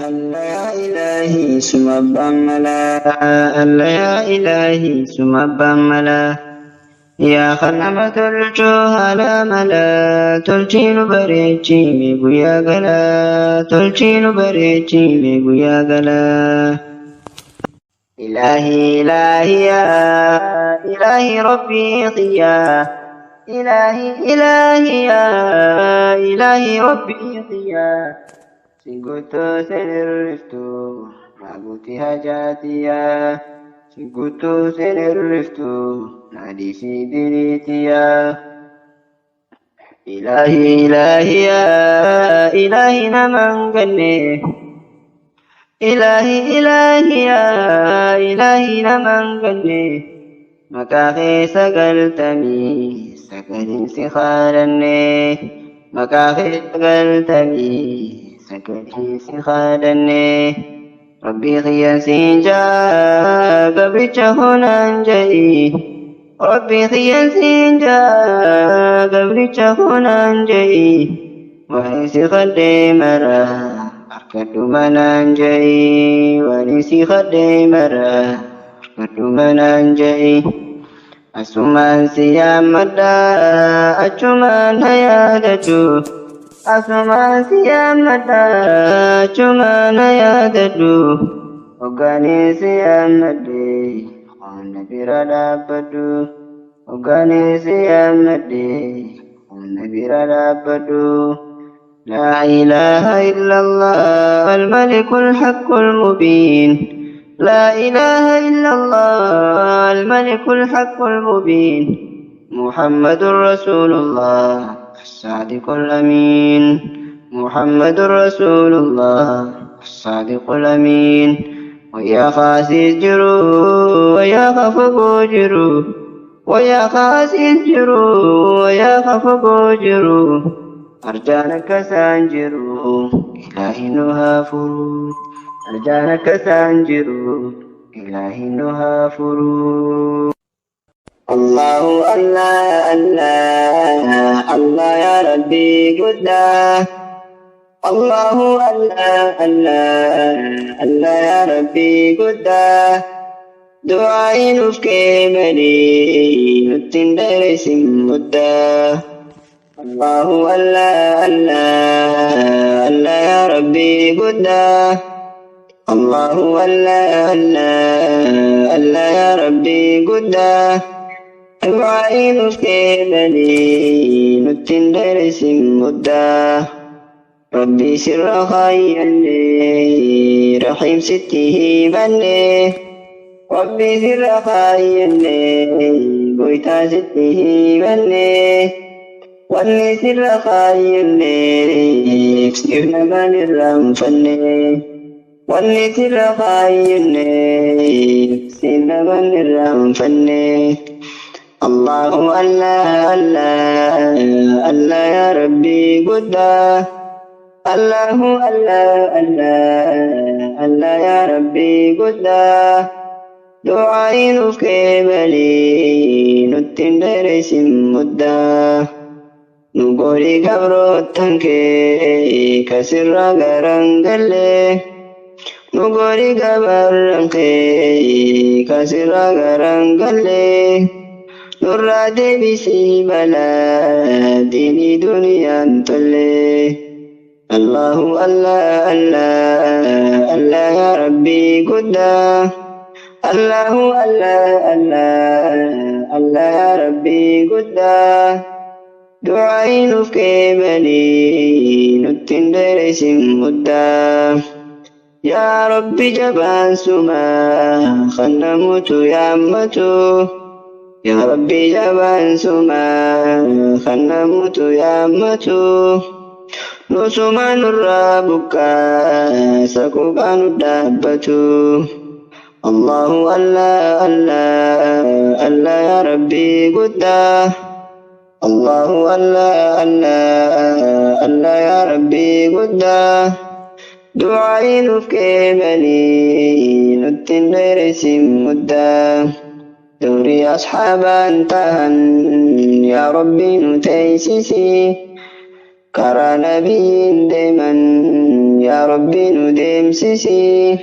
Allah ya ilahi sumabbamala Allah ya ilahi sumabbamala ya khanama tolcho halamala tolchinu barechi me guyagala tolchinu barechi me guyagala ilahi ilahi ya ilahi rabbi qiya ilahi ya ilahi rabbi qiya Singgutu senirriftu Naguti hajatiya Singgutu senirriftu Nadisi diritiya Ilahi ilahi ya Ilahi namanganne Ilahi ilahi ya Ilahi namanganne Makake sagaltami Sagalin sikharanne Makake sagaltami Sakali sikhadanne Rabbi khiyasin ja Gabricha hunan jai Rabbi khiyasin ja Gabricha hunan jai Wani sikhade mara Arkadu manan jai Wani sikhade mara Arkadu manan jai Asuman siyamada Acuman hayadatu Asuma siyamada cumana yadadu Ogani siyamade Khonna birada badu Ogani siyamade Khonna birada badu La ilaha illallah Al-malikul haqqul mubin La ilaha illallah Al-malikul haqqul mubin Muhammadur Rasulullah الصادق الأمين محمد رسول الله الصادق الأمين ويا خاسيس جرو ويا خفقو جرو ويا خاسيس جرو ويا خفقو جرو أرجانك سانجرو إلهي نهافرو أرجانك سانجرو إلهي نهافرو الله الله الله الله يا ربي قدا الله الله الله الله يا ربي قدا دعائي نفكي بني نتندر سمدا الله الله الله الله يا ربي قدا الله الله الله الله يا ربي قدا Ibrahim kebali nutin dari simudda Rabbi sirra khayyanni Rahim sittihi banni Rabbi sirra khayyanni Goita sittihi banni Wanni sirra khayyanni Iksifna banirram fanni Wanni sirra khayyanni Iksifna banirram fanni الله الله الله الله يا ربي قدا الله الله الله الله يا ربي قدا دعائي نفكي بلي نتندر سمدا نقولي قبرو تنكي كسر غرنگلي نقولي قبرنكي كسر غرنگلي Nurra debisi bala dini dunia tolle Allahu Allah Allah Allah ya Rabbi kuda Allahu Allah Allah Allah ya Rabbi kuda Du'ai nufke bani nuttindere simudda Ya Rabbi jaban suma khanna mutu ya matu Ya Rabbi jaban suma khanna mutu ya matu Nusuma nurra buka sakukan dabbatu Allahu Allah Allah Allah ya Rabbi gudda Allahu Allah Allah Allah ya Rabbi gudda Du'ai nufke bani nuttindere simudda دوري أصحاب انتهن يا ربي نتيسسي كرى نبي ديما يا ربي نديم سيسي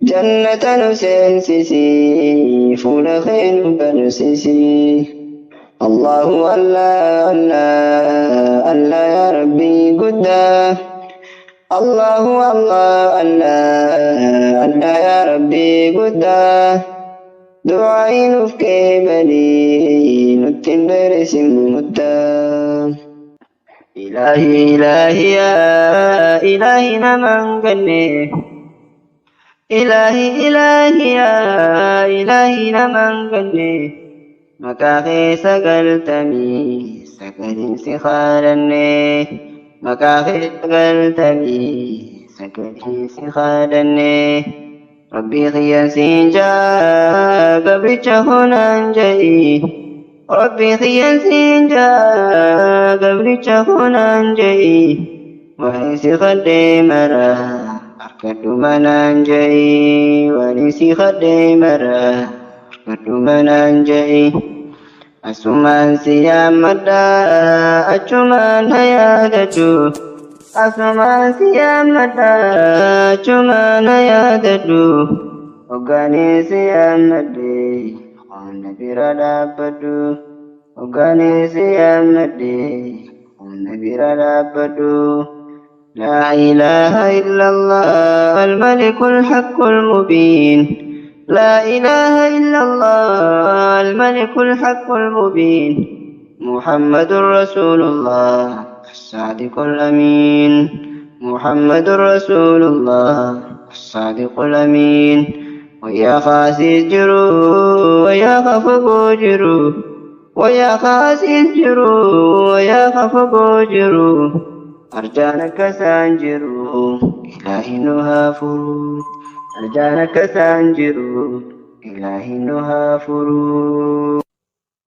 جنة نسين سيسي فول خير برسيسي الله الله الله الله يا ربي قدا الله الله الله الله يا ربي قدا دعائي نفكي بلي نتن برسم مدى إلهي إلهي يا إلهي نمن قني إلهي إلهي يا إلهي نمن قني مكاخي سقلتني سكري سخالني مكاخي سقلتني سكري سخالني ربي خياسين جا قبل هنا جاي ربي خياسين جا قبل هنا جاي ونسي خدي مرا أركض منانجي ونسي خدي مرا أركض منانجي أسمان سيام مدى أجمان هيادتو أسمان سيام مدى أجمان هيادتو وقاني سيام مدى خون برا بدو وقاني سيام مدى خون برا بدو لا إله إلا الله الملك الحق المبين لا إله إلا الله الملك الحق المبين محمد رسول الله الصادق الأمين محمد رسول الله الصادق الأمين ويا خاسي جرو ويا خفق جرو ويا خاسي جرو ويا خفق جرو أرجانك سانجرو إلهي نهافرو أرجانك سانجرو إلهي نهافرو